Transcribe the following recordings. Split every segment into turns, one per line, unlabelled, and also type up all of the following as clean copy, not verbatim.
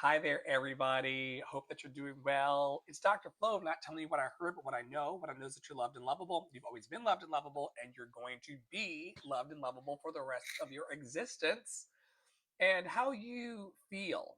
Hi there, everybody. Hope that you're doing well. It's Dr. Flo, not telling you what I heard, but what I know. What I know is that you're loved and lovable. You've always been loved and lovable, and you're going to be loved and lovable for the rest of your existence. And how you feel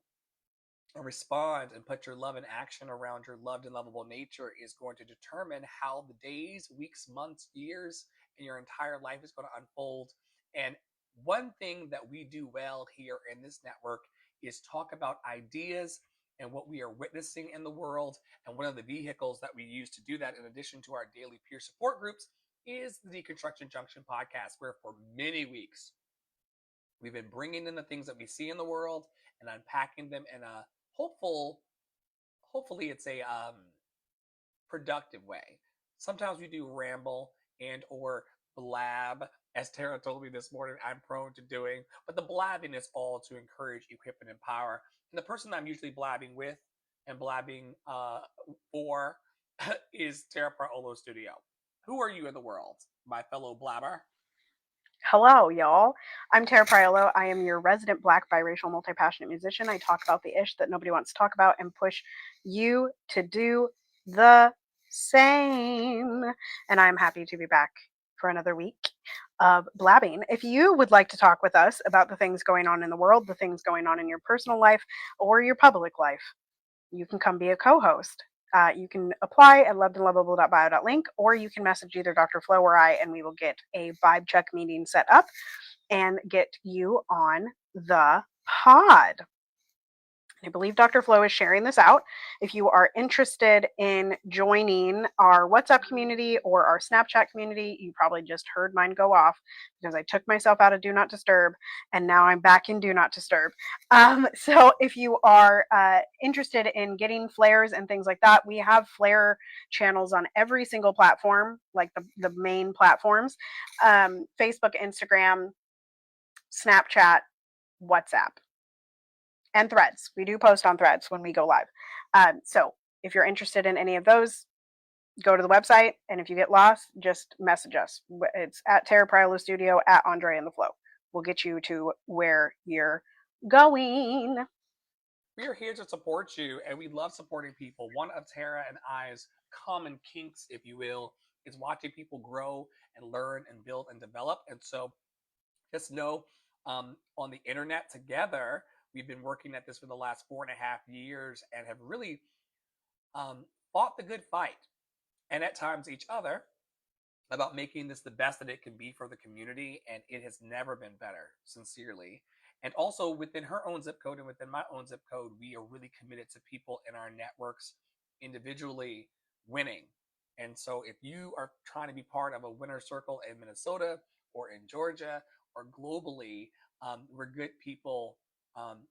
and respond and put your love in action around your loved and lovable nature is going to determine how the days, weeks, months, years, and your entire life is going to unfold. And one thing that we do well here in this network is talk about ideas and what we are witnessing in the world. And one of the vehicles that we use to do that, in addition to our daily peer support groups, is the Deconstruction Junction podcast, where for many weeks we've been bringing in the things that we see in the world and unpacking them in a hopefully it's a productive way. Sometimes we do ramble and or blab, as Tara told me this morning I'm prone to doing, but the blabbing is all to encourage, equip, and empower. And the person I'm usually blabbing with and blabbing for is Tara Paolo Studio. Who are you in the world, my fellow blabber?
Hello, y'all. I'm Tara Priolo. I am your resident Black biracial multi-passionate musician. I talk about the ish that nobody wants to talk about and push you to do the same. And I'm happy to be back for another week of blabbing. If you would like to talk with us about the things going on in the world, the things going on in your personal life or your public life, you can come be a co-host. You can apply at lovedandlovable.bio.link, or you can message either Dr. Flo or I, and we will get a vibe check meeting set up and get you on the pod. I believe Dr. Flo is sharing this out. If you are interested in joining our WhatsApp community or our Snapchat community, you probably just heard mine go off because I took myself out of Do Not Disturb and now I'm back in Do Not Disturb. So if you are interested in getting flares and things like that, we have flare channels on every single platform, like the main platforms, Facebook, Instagram, Snapchat, WhatsApp, and Threads. We do post on Threads when we go live. So if you're interested in any of those, go to the website. And if you get lost, just message us. It's at Tara Priolo Studio, at Andre and the Flow. We'll get you to where you're going.
We are here to support you, and we love supporting people. One of Tara and I's common kinks, if you will, is watching people grow and learn and build and develop. And so just know on the internet together, we've been working at this for the last 4.5 years and have really fought the good fight and at times each other about making this the best that it can be for the community. And it has never been better, sincerely. And also within her own zip code and within my own zip code, we are really committed to people in our networks individually winning. And so if you are trying to be part of a winner circle in Minnesota or in Georgia or globally, we're good people.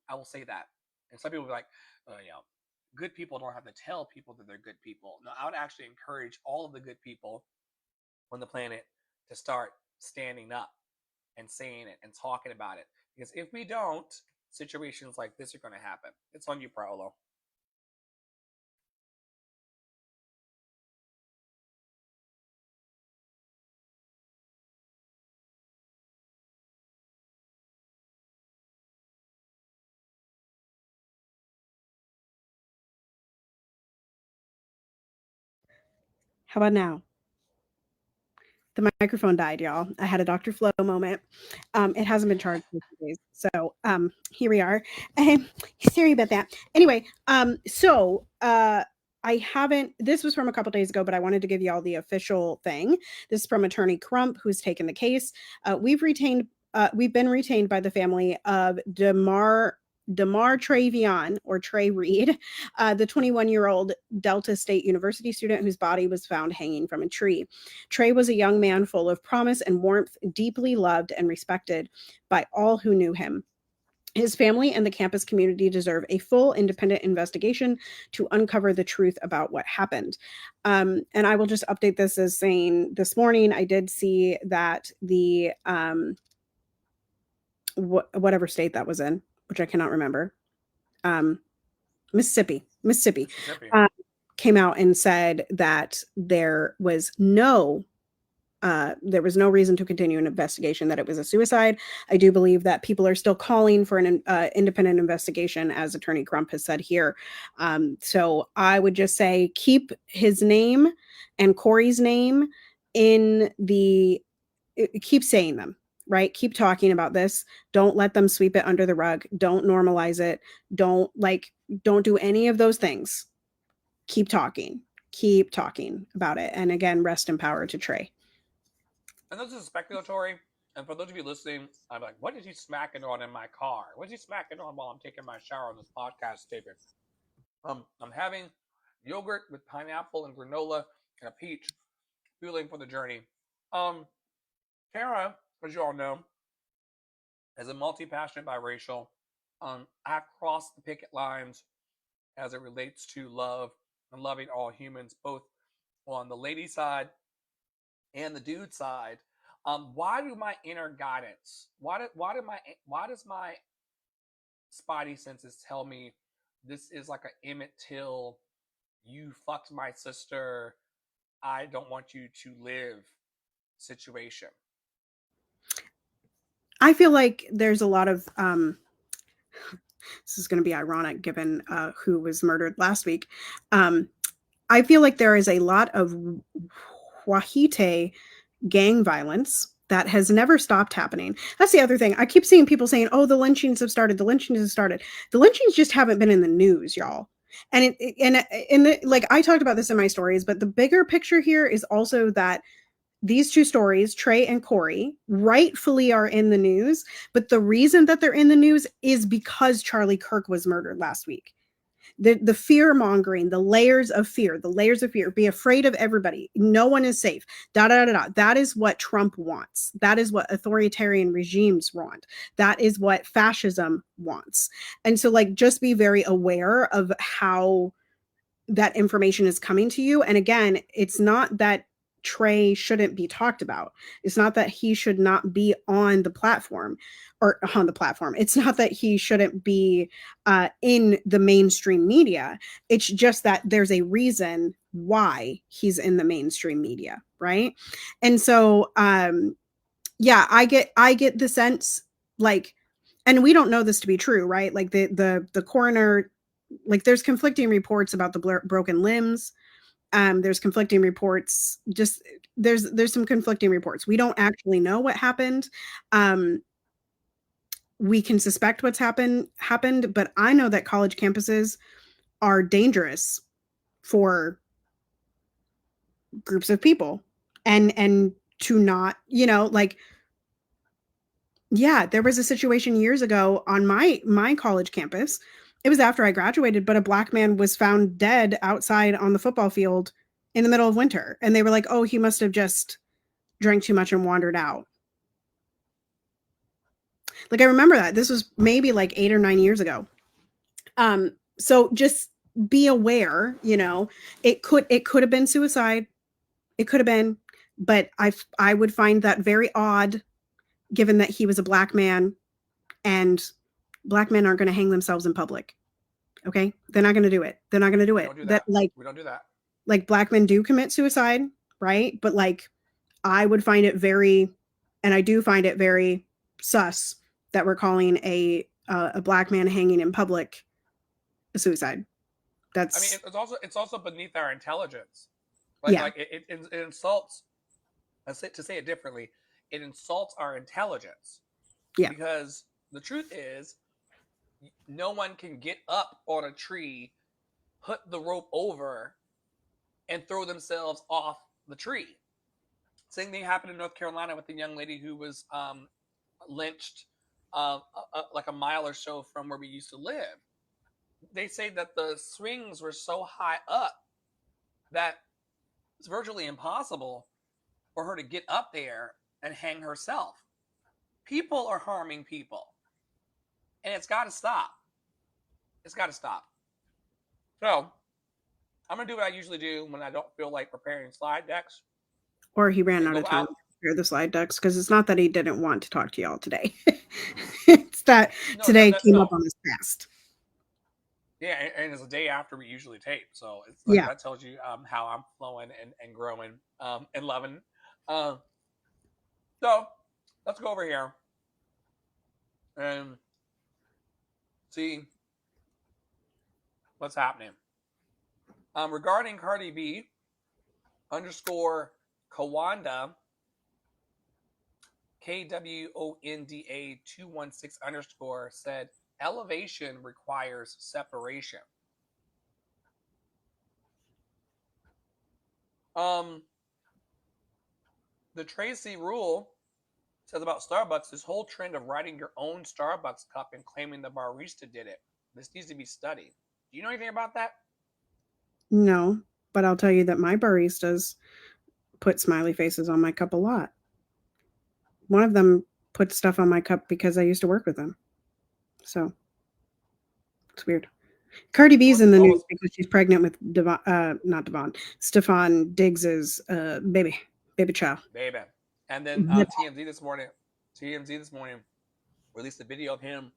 I will say that. And some people will be like, good people don't have to tell people that they're good people. No, I would actually encourage all of the good people on the planet to start standing up and saying it and talking about it. Because if we don't, situations like this are going to happen. It's on you, Paolo.
How about now? The microphone died, y'all. I had a Dr. Flo moment. It hasn't been charged for 2 days. So here we are. Sorry about that. Anyway, I haven't, this was from a couple days ago, but I wanted to give you all the official thing. This is from Attorney Crump, who's taken the case. We've been retained by the family of Damar Travion, or Trey Reed, the 21-year-old Delta State University student whose body was found hanging from a tree. Trey was a young man full of promise and warmth, deeply loved and respected by all who knew him. His family and the campus community deserve a full, independent investigation to uncover the truth about what happened. And I will just update this as saying this morning I did see that the whatever state that was in, which I cannot remember, Mississippi, came out and said that there was no There was no reason to continue an investigation that it was a suicide. I do believe that people are still calling for an independent investigation, as Attorney Crump has said here. So I would just say keep his name and Corey's name in the, keep saying them, right? Keep talking about this. Don't let them sweep it under the rug. Don't normalize it. Don't do any of those things. Keep talking. Keep talking about it. And again, rest in power to Trey.
And this is speculatory. And for those of you listening, I'm like, what is he smacking on in my car? What is he smacking on while I'm taking my shower on this podcast taping? I'm having yogurt with pineapple and granola and a peach, fueling for the journey. Tara, as you all know, is a multi-passionate biracial. I've crossed the picket lines as it relates to love and loving all humans, both on the lady side and the dude side. Why do my inner guidance? Why does my spidey senses tell me this is like a Emmett Till, you fucked my sister, I don't want you to live situation?
I feel like there's a lot of this is going to be ironic given who was murdered last week. I feel like there is a lot of Wahite gang violence that has never stopped happening. That's the other thing. I keep seeing people saying, "Oh, the lynchings have started. The lynchings have started." The lynchings just haven't been in the news, y'all. And like I talked about this in my stories, but the bigger picture here is also that these two stories, Trey and Corey, rightfully are in the news. But the reason that they're in the news is because Charlie Kirk was murdered last week. The fear mongering, the layers of fear, be afraid of everybody. No one is safe. Da, da, da, da. That is what Trump wants. That is what authoritarian regimes want. That is what fascism wants. And so, like, just be very aware of how that information is coming to you. And again, it's not that Trey shouldn't be talked about. It's not that he should not be on the platform or on the platform. It's not that he shouldn't be in the mainstream media. It's just that there's a reason why he's in the mainstream media, right? And so, yeah, I get the sense, like, and we don't know this to be true, right? Like the coroner, like there's conflicting reports about the broken limbs. There's conflicting reports. Just there's some conflicting reports. We don't actually know what happened. Um, we can suspect what's happened, but I know that college campuses are dangerous for groups of people, and to not, like, yeah, there was a situation years ago on my college campus. It was after I graduated, but a black man was found dead outside on the football field in the middle of winter. And they were like, "Oh, he must have just drank too much and wandered out." Like, I remember that. This was maybe like 8 or 9 years ago. So just be aware, it could have been suicide. It could have been, but I would find that very odd given that he was a black man, and black men aren't going to hang themselves in public. Okay, they're not going to do it. They're not going to do
We
it.
don't do
That,
that.
like,
We don't do that.
black men do commit suicide, right? But like, I would find it very, and I do find it very sus that we're calling a black man hanging in public a suicide.
I mean,
That's,
it's also beneath our intelligence. Like
yeah,
like it insults. To say it differently, it insults our intelligence
yeah,
because the truth is, no one can get up on a tree, put the rope over, and throw themselves off the tree. Same thing happened in North Carolina with the young lady who was lynched like a mile or so from where we used to live. They say that the swings were so high up that it's virtually impossible for her to get up there and hang herself. People are harming people, and it's got to stop. It's got to stop. So I'm gonna do what I usually do when I don't feel like preparing slide decks
or he ran
and
out of
go
time
out.
to prepare the slide decks, because it's not that he didn't want to talk to y'all today. It's that
No,
today came up
no.
on his fast.
Yeah, and it's a day after we usually tape, so it's like
Yeah.
that tells you how I'm flowing and growing and loving. So let's go over here and see what's happening. Regarding Cardi B underscore Kawanda, KWONDA 216 underscore said elevation requires separation. The Tracy rule says about Starbucks, this whole trend of writing your own Starbucks cup and claiming the barista did it. This needs to be studied. Do you know anything about that?
No, but I'll tell you that my baristas put smiley faces on my cup a lot. One of them put stuff on my cup because I used to work with them. So it's weird. Cardi B's in the news because she's pregnant with Stefan Diggs's baby child.
Baby. And then TMZ this morning released a video of him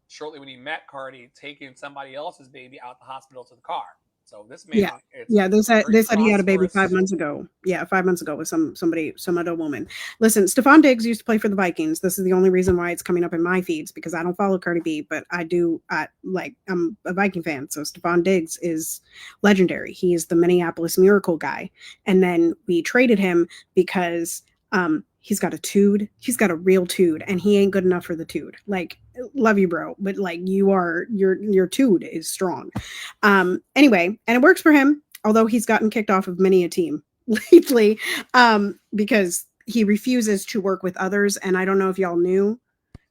shortly when he met Cardi taking somebody else's baby out the hospital to the car. So this man,
they said he had a baby 5 months ago. Yeah, 5 months ago with some other woman. Listen, Stefan Diggs used to play for the Vikings. This is the only reason why it's coming up in my feeds because I don't follow Cardi B, but I'm a Viking fan. So Stefan Diggs is legendary. He is the Minneapolis Miracle guy, and then we traded him because he's got a tude. He's got a real tude, and he ain't good enough for the tude. Like, love you, bro, but like your tude is strong. Anyway, and it works for him, although he's gotten kicked off of many a team lately, because he refuses to work with others. And I don't know if y'all knew,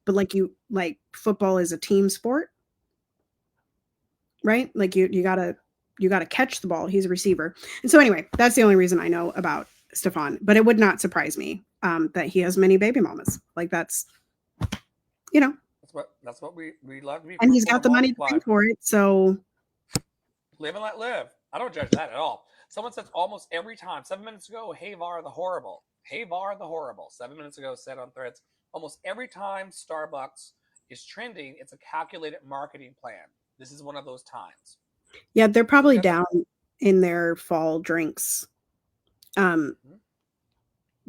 but like football is a team sport, right? Like you gotta catch the ball. He's a receiver. And so anyway, that's the only reason I know about Stefan, but it would not surprise me that he has many baby mamas. Like that's
what we love to be.
And he's got the money to pay for it, so
live and let live. I don't judge that at all. Someone says almost every time. 7 minutes ago, hey Var the horrible. Hey Var the horrible. 7 minutes ago said on Threads, almost every time Starbucks is trending, it's a calculated marketing plan. This is one of those times.
Yeah, they're probably down in their fall drinks.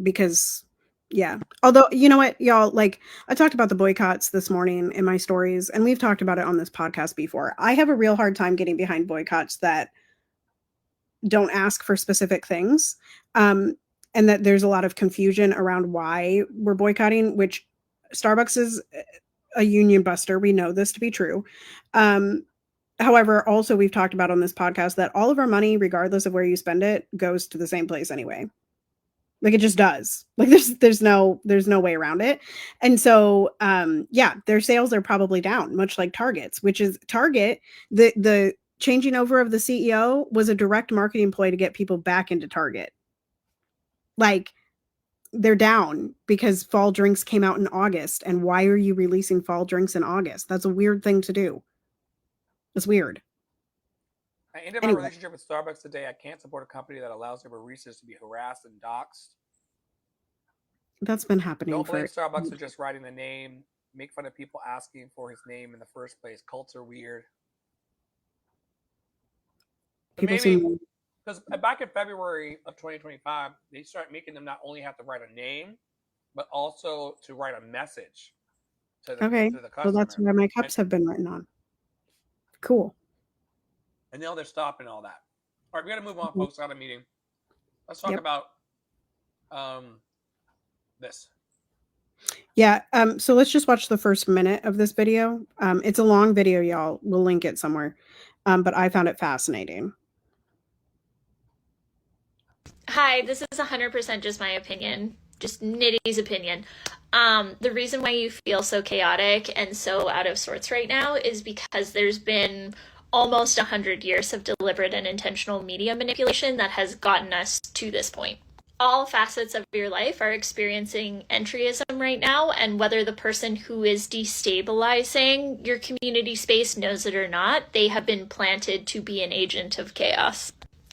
Because yeah. Although, you know what, y'all, like I talked about the boycotts this morning in my stories, and we've talked about it on this podcast before. I have a real hard time getting behind boycotts that don't ask for specific things. And that there's a lot of confusion around why we're boycotting, which Starbucks is a union buster. We know this to be true. However, also we've talked about on this podcast that all of our money, regardless of where you spend it, goes to the same place anyway. Like it just does. Like there's no way around it. And so their sales are probably down, much like Target's, which is Target. The changing over of the CEO was a direct marketing ploy to get people back into Target. Like they're down because fall drinks came out in August. And why are you releasing fall drinks in August? That's a weird thing to do. It's weird.
I ended my relationship with Starbucks today. I can't support a company that allows their baristas to be harassed and doxxed.
That's been happening.
Don't blame Starbucks for just writing the name. Make fun of people asking for his name in the first place. Cults are weird. Maybe because back in February of 2025, they start making them not only have to write a name, but also to write a message to the customer.
Well, that's where my cups have been written on. Cool.
And now they're stopping all that. All right, we got to move on, folks. I got a meeting. Let's talk about this.
Yeah. So let's just watch the first minute of this video. It's a long video, y'all. We'll link it somewhere. But I found it fascinating.
Hi, this is 100% just my opinion. Just Nitty's opinion. The reason why you feel so chaotic and so out of sorts right now is because there's been almost 100 years of deliberate and intentional media manipulation that has gotten us to this point. All facets of your life are experiencing entryism right now, and whether the person who is destabilizing your community space knows it or not, they have been planted to be an agent of chaos.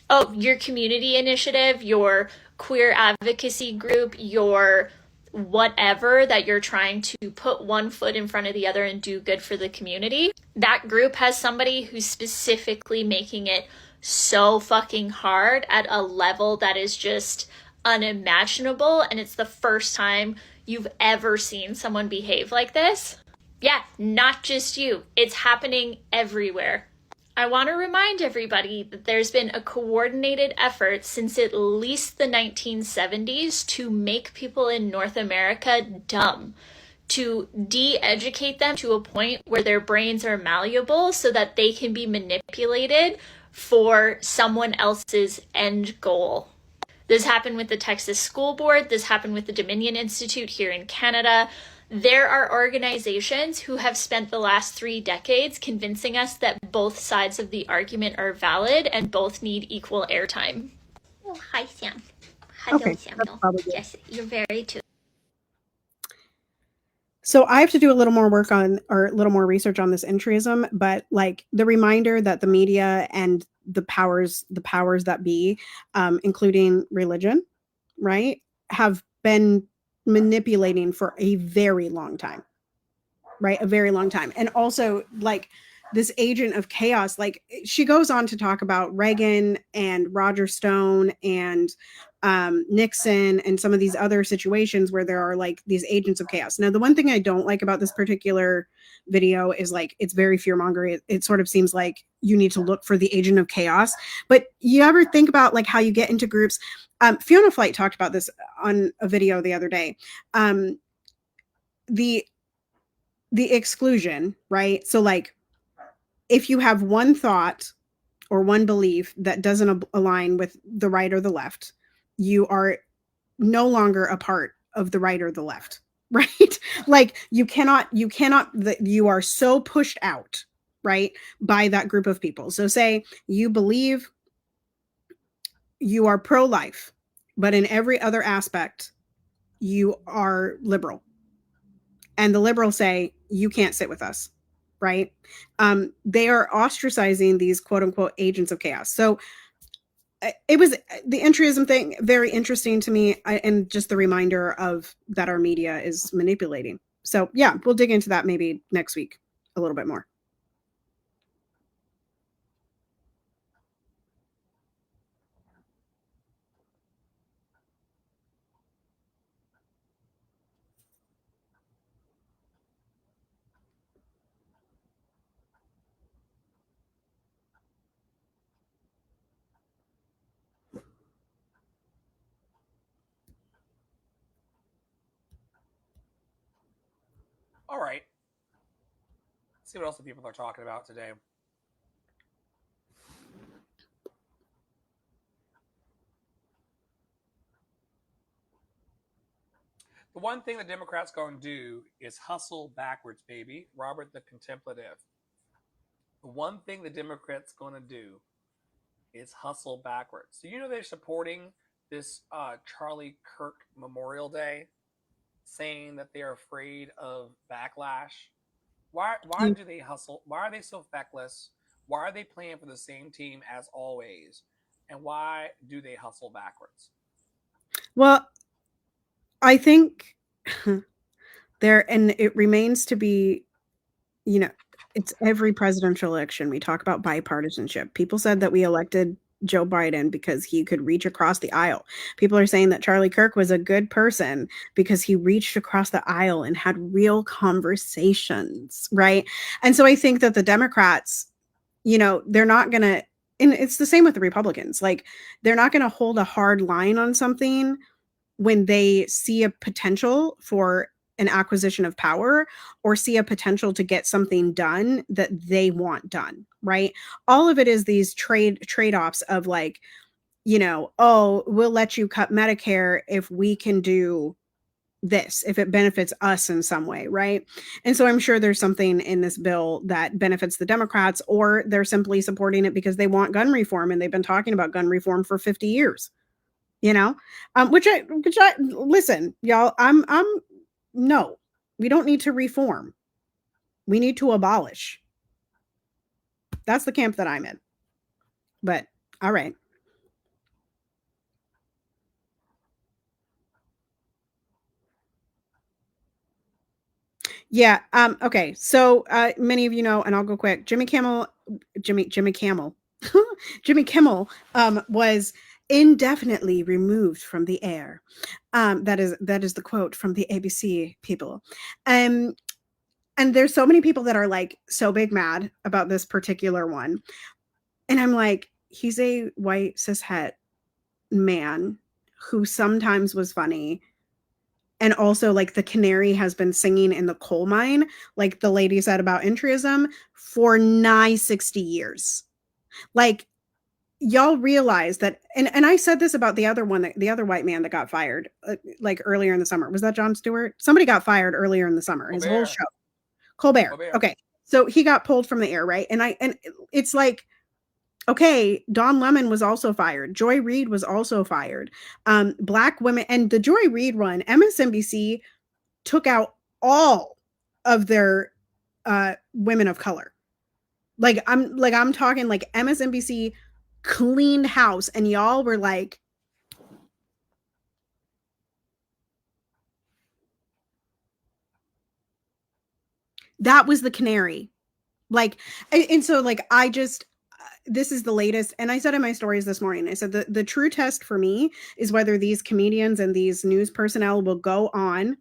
Oh, your community initiative, your queer advocacy group, your whatever that you're trying to put one foot in front of the other and do good for the community, that group has somebody who's specifically making it so fucking hard at a level that is just unimaginable, and it's the first time you've ever seen someone behave like this. Yeah, not just you. It's happening everywhere. I want to remind everybody that there's been a coordinated effort since at least the 1970s to make people in North America dumb, to de-educate them to a point where their brains are malleable so that they can be manipulated for someone else's end goal. This happened with the Texas School Board. This happened with the Dominion Institute here in Canada. There are organizations who have spent the last 3 decades convincing us that both sides of the argument are valid and both need equal airtime. Oh, hi, Sam. Hello,
Okay,
Samuel. Yes, you're very too.
So I have to do a little more work on, or a little more research on this entryism, but like the reminder that the media and the powers that be, including religion, right, have been manipulating for a very long time, right? A very long time. And also like this agent of chaos, like she goes on to talk about Reagan and Roger Stone and Nixon and some of these other situations where there are like these agents of chaos. Now, the one thing I don't like about this particular video is like it's very fear mongering. It sort of seems like you need to look for the agent of chaos. But you ever think about like how you get into groups? Fiona Flight talked about this on a video the other day. The exclusion, right? So like if you have one thought or one belief that doesn't align with the right or the left, you are no longer a part of the right or the left, right? Like you are so pushed out, right, by that group of people. So say you believe you are pro-life, but in every other aspect, you are liberal. And the liberals say, you can't sit with us, right? They are ostracizing these quote unquote agents of chaos. So it was the entryism thing, very interesting to me, and just the reminder of that our media is manipulating. So yeah, we'll dig into that maybe next week a little bit more.
All right. Let's see what else the people are talking about today. The one thing the Democrats going to do is hustle backwards, baby. Robert the Contemplative. The one thing the Democrats going to do is hustle backwards. So you know they're supporting this Charlie Kirk Memorial Day, saying that they're afraid of backlash. Why do they hustle? Why are they so feckless? Why are they playing for the same team as always? And why do they hustle backwards?
Well, I think there, and it remains to be, you know, it's every presidential election. We talk about bipartisanship. People said that we elected Joe Biden because he could reach across the aisle. People are saying that Charlie Kirk was a good person because he reached across the aisle and had real conversations, right? And so I think that the Democrats, they're not going to, and it's the same with the Republicans, like they're not going to hold a hard line on something when they see a potential for an acquisition of power or see a potential to get something done that they want done, right? All of it is these trade-offs of like, oh, we'll let you cut Medicare if we can do this, if it benefits us in some way, right? And so I'm sure there's something in this bill that benefits the Democrats, or they're simply supporting it because they want gun reform, and they've been talking about gun reform for 50 years. Which I listen, y'all, I'm no, we don't need to reform. We need to abolish. That's the camp that I'm in. But all right. Yeah. Okay. So many of you know, and I'll go quick. Jimmy Kimmel was indefinitely removed from the air. That is the quote from the ABC people. And there's so many people that are like so big mad about this particular one. And I'm like, he's a white cishet man who sometimes was funny. And also, like, the canary has been singing in the coal mine, like the lady said about entryism, for nigh 60 years. Like, y'all realize that, and I said this about the other one, the other white man that got fired, like earlier in the summer. Was that Jon Stewart? Somebody got fired earlier in the summer. His whole show. Colbert. Okay. So he got pulled from the air, right? And it's like, okay, Don Lemon was also fired. Joy Reid was also fired. Black women, and the Joy Reid run, MSNBC took out all of their women of color. I'm talking like MSNBC cleaned house, and y'all were like, that was the canary. Like, and so like I just this is the latest, and I said in my stories this morning, I said the true test for me is whether these comedians and these news personnel will go on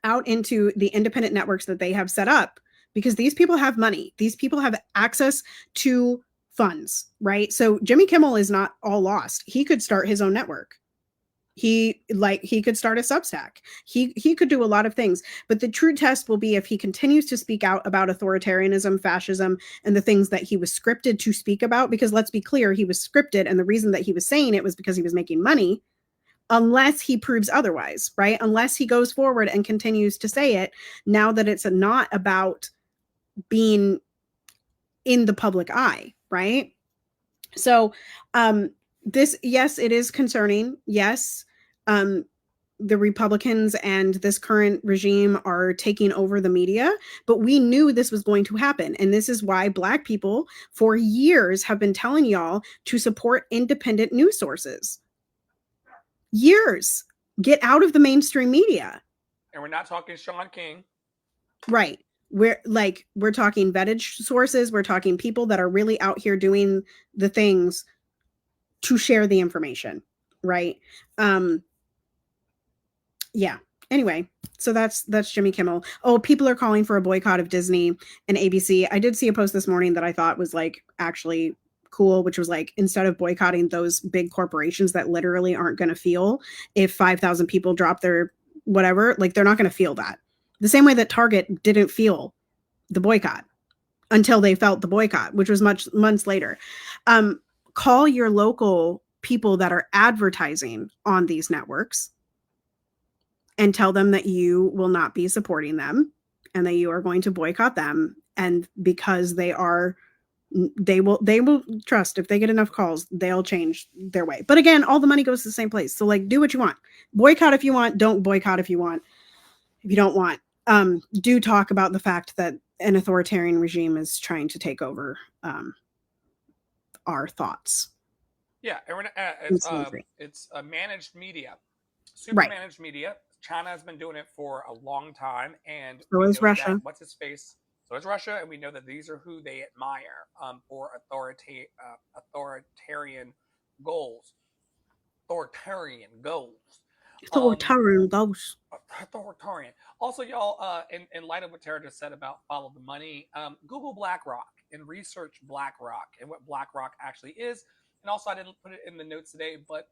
out into the independent networks that they have set up, because these people have money. These people have access to funds, right? So Jimmy Kimmel is not all lost. He could start his own network. He could start a Substack. He could do a lot of things, but the true test will be if he continues to speak out about authoritarianism, fascism, and the things that he was scripted to speak about. Because let's be clear, he was scripted, and the reason that he was saying it was because he was making money. Unless he proves otherwise, right? Unless he goes forward and continues to say it, now that it's not about being in the public eye, right? So this, yes, it is concerning. Yes, the Republicans and this current regime are taking over the media, but we knew this was going to happen. And this is why Black people for years have been telling y'all to support independent news sources. Years. Get out of the mainstream media.
And we're not talking Sean King.
Right. We're talking vetted sources. We're talking people that are really out here doing the things to share the information. Right. Yeah. Anyway, so that's Jimmy Kimmel. Oh, people are calling for a boycott of Disney and ABC. I did see a post this morning that I thought was like actually cool, which was like, instead of boycotting those big corporations that literally aren't going to feel if 5,000 people drop their whatever, like they're not going to feel that. The same way that Target didn't feel the boycott until they felt the boycott, which was months later. Call your local people that are advertising on these networks and tell them that you will not be supporting them and that you are going to boycott them. And because they will trust, if they get enough calls, they'll change their way. But again, all the money goes to the same place. So like, do what you want. Boycott if you want. Don't boycott if you want. If you don't want, do talk about the fact that an authoritarian regime is trying to take over our thoughts.
Yeah, it's a managed media, managed media. China has been doing it for a long time, and
so is Russia.
What's his face? So is Russia, and we know that these are who they admire for authoritarian goals. Authoritarian goals. Authoritarian. Also, y'all, in light of what Tara just said about follow the money, Google BlackRock and research BlackRock and what BlackRock actually is. And also, I didn't put it in the notes today, but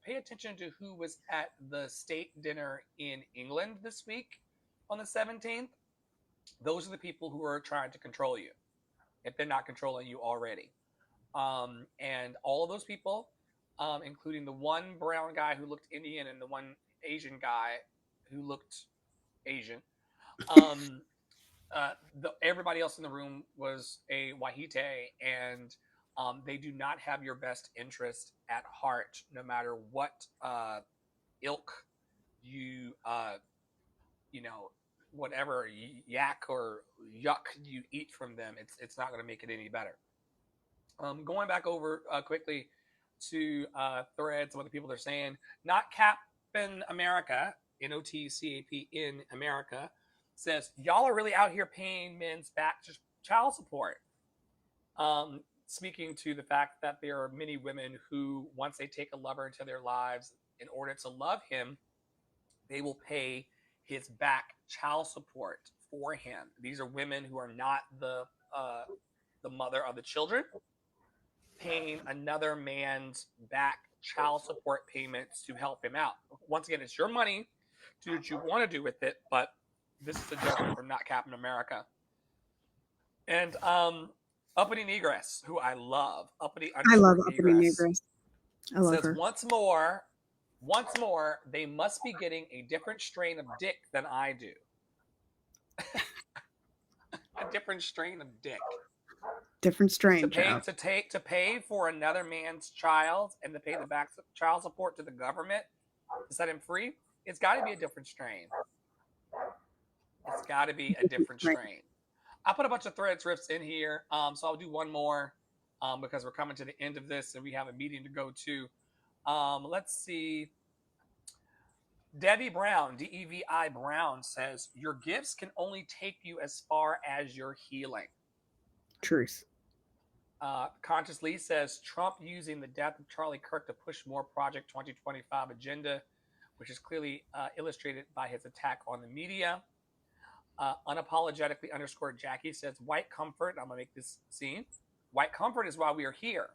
pay attention to who was at the state dinner in England this week on the 17th. Those are the people who are trying to control you, if they're not controlling you already. And all of those people, including the one brown guy who looked Indian and the one Asian guy who looked Asian, everybody else in the room was a Wahite, and they do not have your best interest at heart, no matter what ilk you, whatever yak or yuck you eat from them. It's not going to make it any better. Going back over quickly to threads, what the people are saying. Not Captain America, NOTCAP in America, says, y'all are really out here paying men's back to child support. speaking to the fact that there are many women who, once they take a lover into their lives, in order to love him, they will pay his back child support for him. These are women who are not the mother of the children, paying another man's back child support payments to help him out. Once again, it's your money. Do what you want to do with it, but this is a judgment from not Captain America. And Uppity Negress, who I love, Uppity
I love
underscore
Uppity
Negress,
Negress. I love
says
her.
once more, they must be getting a different strain of dick than I do. A different strain of dick.
Different strain.
To pay for another man's child and to pay the back child support to the government to set him free. It's got to be a different strain. It's got to be a different strain. I put a bunch of threads riffs in here, so I'll do one more because we're coming to the end of this and we have a meeting to go to. Let's see. Debbie Brown, Devi Brown says, your gifts can only take you as far as your healing.
Truth.
Conscious Lee says, Trump using the death of Charlie Kirk to push more Project 2025 agenda, which is clearly illustrated by his attack on the media. Unapologetically underscore Jackie says, white comfort. I'm going to make this scene. White comfort is why we are here.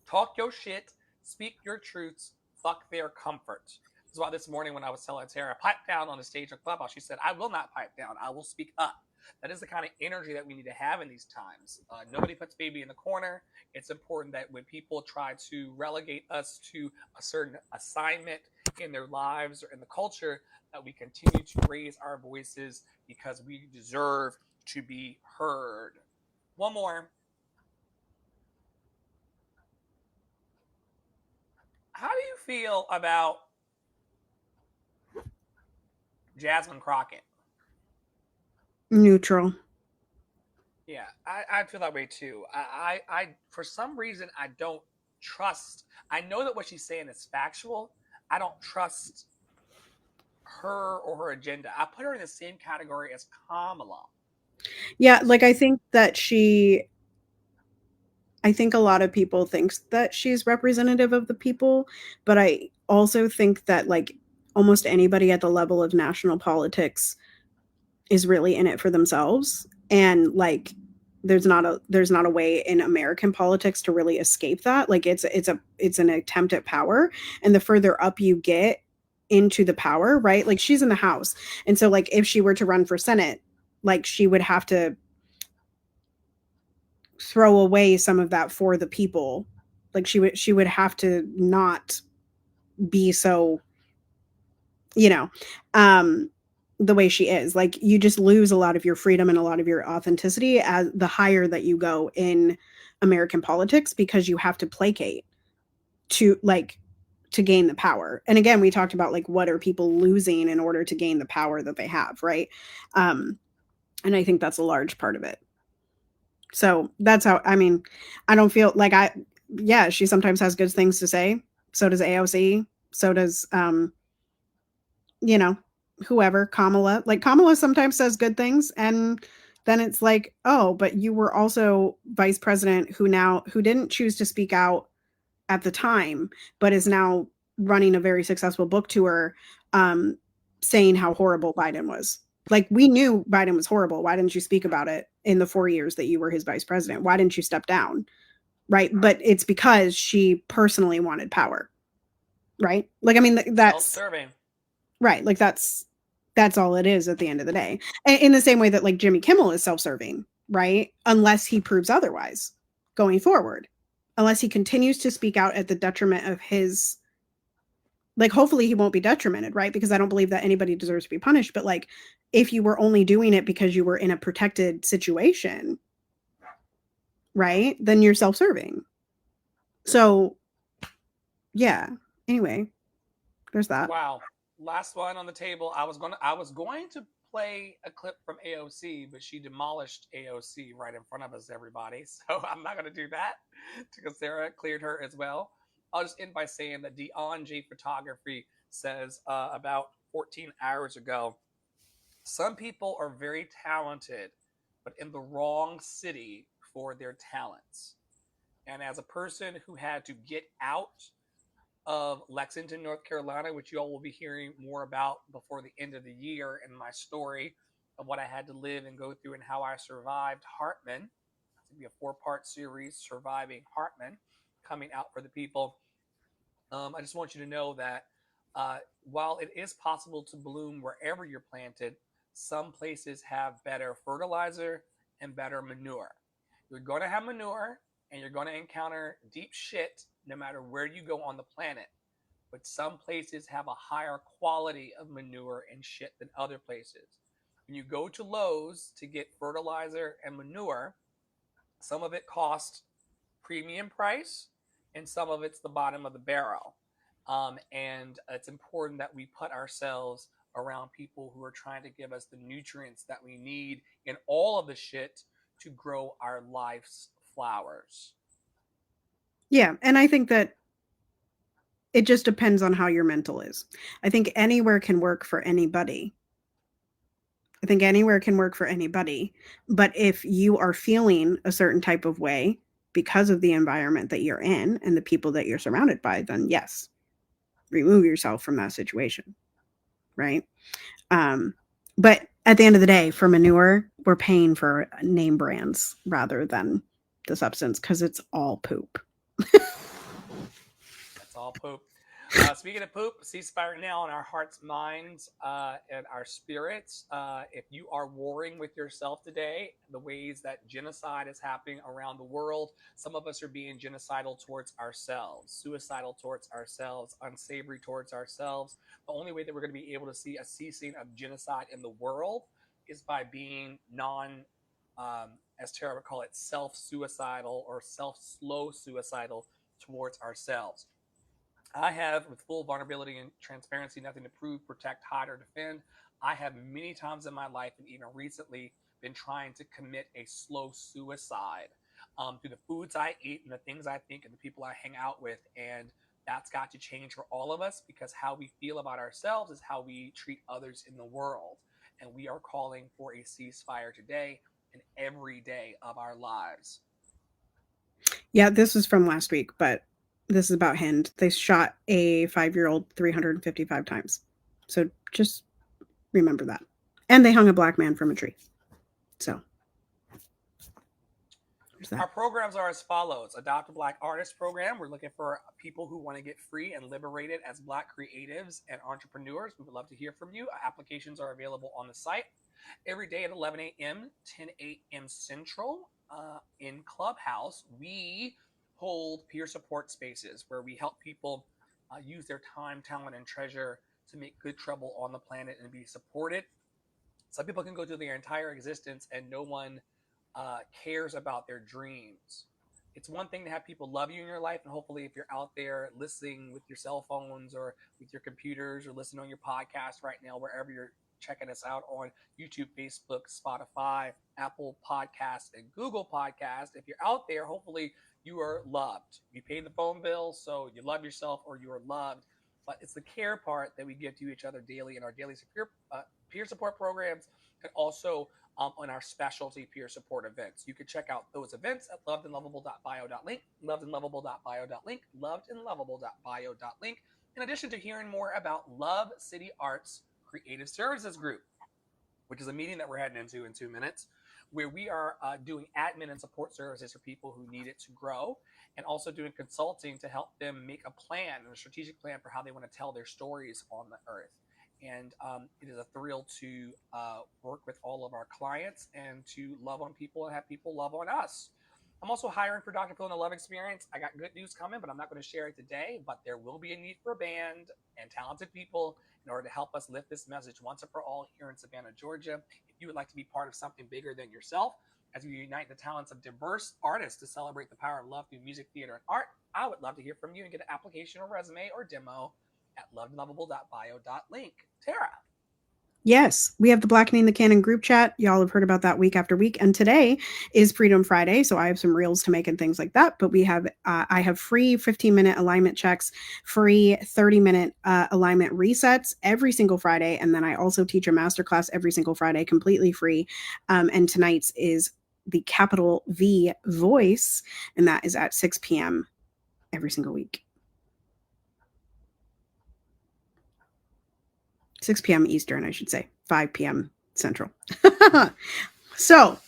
Talk your shit, speak your truths, fuck their comfort. This is why this morning when I was telling Tara, pipe down on the stage of Clubhouse, she said, I will not pipe down. I will speak up. That is the kind of energy that we need to have in these times. Nobody puts baby in the corner. It's important that when people try to relegate us to a certain assignment in their lives or in the culture, that we continue to raise our voices because we deserve to be heard. One more. How do you feel about Jasmine Crockett?
Neutral.
Yeah, I feel that way too. I for some reason I don't trust. I know that what she's saying is factual. I don't trust her or her agenda. I put her in the same category as Kamala.
Yeah, like I think a lot of people think that she's representative of the people, but I also think that like almost anybody at the level of national politics is really in it for themselves, and like there's not a way in American politics to really escape that. Like it's an attempt at power, and the further up you get into the power, right? Like she's in the House, and so like if she were to run for Senate, like she would have to throw away some of that for the people. Like she would have to not be so, you know, the way she is. Like you just lose a lot of your freedom and a lot of your authenticity as the higher that you go in American politics, because you have to placate to gain the power. And again, we talked about like what are people losing in order to gain the power that they have, right? And I think that's a large part of it. So that's how, I mean, I don't feel like she sometimes has good things to say. So does AOC. So does, whoever, Kamala. Like Kamala sometimes says good things. And then it's like, oh, but you were also vice president who didn't choose to speak out at the time, but is now running a very successful book tour, saying how horrible Biden was. Like we knew Biden was horrible. Why didn't you speak about it in the 4 years that you were his vice president? Why didn't you step down? Right. But it's because she personally wanted power. Right. Like, I mean, that's
self-serving.
Right. Like that's all it is at the end of the day. In the same way that like Jimmy Kimmel is self-serving, right? Unless he proves otherwise going forward, unless he continues to speak out at the detriment of his, like, hopefully he won't be detrimented, right? Because I don't believe that anybody deserves to be punished. But like, if you were only doing it because you were in a protected situation, right, then you're self-serving. So yeah, anyway, there's that.
Wow. Last one on the table. I was going to play a clip from AOC, but she demolished AOC right in front of us, everybody. So I'm not going to do that because Sarah cleared her as well. I'll just end by saying that Dion J Photography says about 14 hours ago, some people are very talented, but in the wrong city for their talents. And as a person who had to get out of Lexington, North Carolina, which you all will be hearing more about before the end of the year, and my story of what I had to live and go through and how I survived Hartman. It's going to be a 4-part series, Surviving Hartman, coming out for the people. I just want you to know that while it is possible to bloom wherever you're planted, some places have better fertilizer and better manure. You're going to have manure and you're going to encounter deep shit no matter where you go on the planet. But some places have a higher quality of manure and shit than other places. When you go to Lowe's to get fertilizer and manure, some of it costs premium price and some of it's the bottom of the barrel. And it's important that we put ourselves around people who are trying to give us the nutrients that we need in all of the shit to grow our life's flowers.
Yeah, and I think that it just depends on how your mental is. I think anywhere can work for anybody. But if you are feeling a certain type of way because of the environment that you're in and the people that you're surrounded by, then yes, remove yourself from that situation, right? But at the end of the day, for manure, we're paying for name brands rather than the substance because it's all poop.
That's all poop. Speaking of poop, ceasefire now in our hearts, minds, and our spirits. If you are warring with yourself today, the ways that genocide is happening around the world, some of us are being genocidal towards ourselves, suicidal towards ourselves, unsavory towards ourselves. The only way that we're going to be able to see a ceasing of genocide in the world is by being as Tara would call it, self-suicidal or self-slow suicidal towards ourselves. I have, with full vulnerability and transparency, nothing to prove, protect, hide, or defend. I have many times in my life, and even recently, been trying to commit a slow suicide through the foods I eat and the things I think and the people I hang out with. And that's got to change for all of us because how we feel about ourselves is how we treat others in the world. And we are calling for a ceasefire today and every day of our lives.
Yeah, this is from last week, but this is about Hind. They shot a 5-year-old 355 times. So just remember that. And they hung a black man from a tree. So
our programs are as follows. Adopt a Black Artist program. We're looking for people who want to get free and liberated as Black creatives and entrepreneurs. We would love to hear from you. Applications are available on the site every day at 11 a.m., 10 a.m. Central. In Clubhouse, we hold peer support spaces where we help people use their time, talent, and treasure to make good trouble on the planet and be supported. Some people can go through their entire existence and no one cares about their dreams. It's one thing to have people love you in your life, and hopefully, if you're out there listening with your cell phones or with your computers or listening on your podcast right now, wherever you're checking us out on YouTube, Facebook, Spotify, Apple Podcasts, and Google Podcasts. If you're out there, hopefully you are loved. You pay the phone bill, so you love yourself or you are loved. But it's the care part that we give to each other daily in our daily peer support programs and also on our specialty peer support events. You can check out those events at lovedandlovable.bio.link, lovedandlovable.bio.link, lovedandlovable.bio.link, in addition to hearing more about Love City Arts Creative Services Group, which is a meeting that we're heading into in 2 minutes, where we are doing admin and support services for people who need it to grow, and also doing consulting to help them make a plan and a strategic plan for how they want to tell their stories on the earth. And it is a thrill to work with all of our clients and to love on people and have people love on us. I'm also hiring for Dr. Phil and the Love Experience. I got good news coming, but I'm not going to share it today. But there will be a need for a band and talented people in order to help us lift this message once and for all here in Savannah, Georgia. If you would like to be part of something bigger than yourself, as we unite the talents of diverse artists to celebrate the power of love through music, theater, and art, I would love to hear from you and get an application or resume or demo at lovedandlovable.bio.link. Tara.
Yes, we have the Blackening the Canon group chat. Y'all have heard about that week after week. And today is Freedom Friday, so I have some reels to make and things like that. But we have, I have free 15-minute alignment checks, free 30-minute alignment resets every single Friday. And then I also teach a masterclass every single Friday, completely free. And tonight's is the capital V Voice, and that is at 6 p.m. every single week. 6 p.m. Eastern, I should say. 5 p.m. Central. So,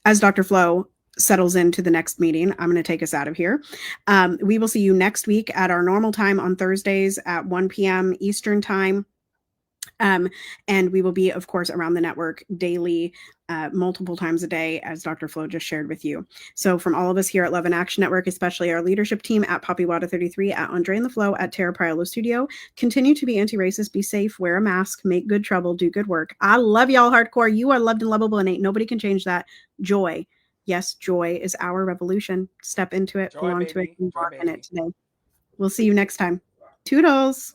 as Dr. Flo settles into the next meeting, I'm going to take us out of here. We will see you next week at our normal time on Thursdays at 1 p.m. Eastern time. And we will be, of course, around the network daily, multiple times a day, as Dr. Flo just shared with you. So from all of us here at Love and Action Network, especially our leadership team at PoppyWada33, at Andre and the Flow, at Tara Priolo Studio, continue to be anti-racist, be safe, wear a mask, make good trouble, do good work. I love y'all hardcore. You are loved and lovable, and ain't nobody can change that. Joy. Yes, joy is our revolution. Step into it,
Joy,
belong
baby.
to it, and
Joy,
walk in
baby.
it today. We'll see you next time. Toodles.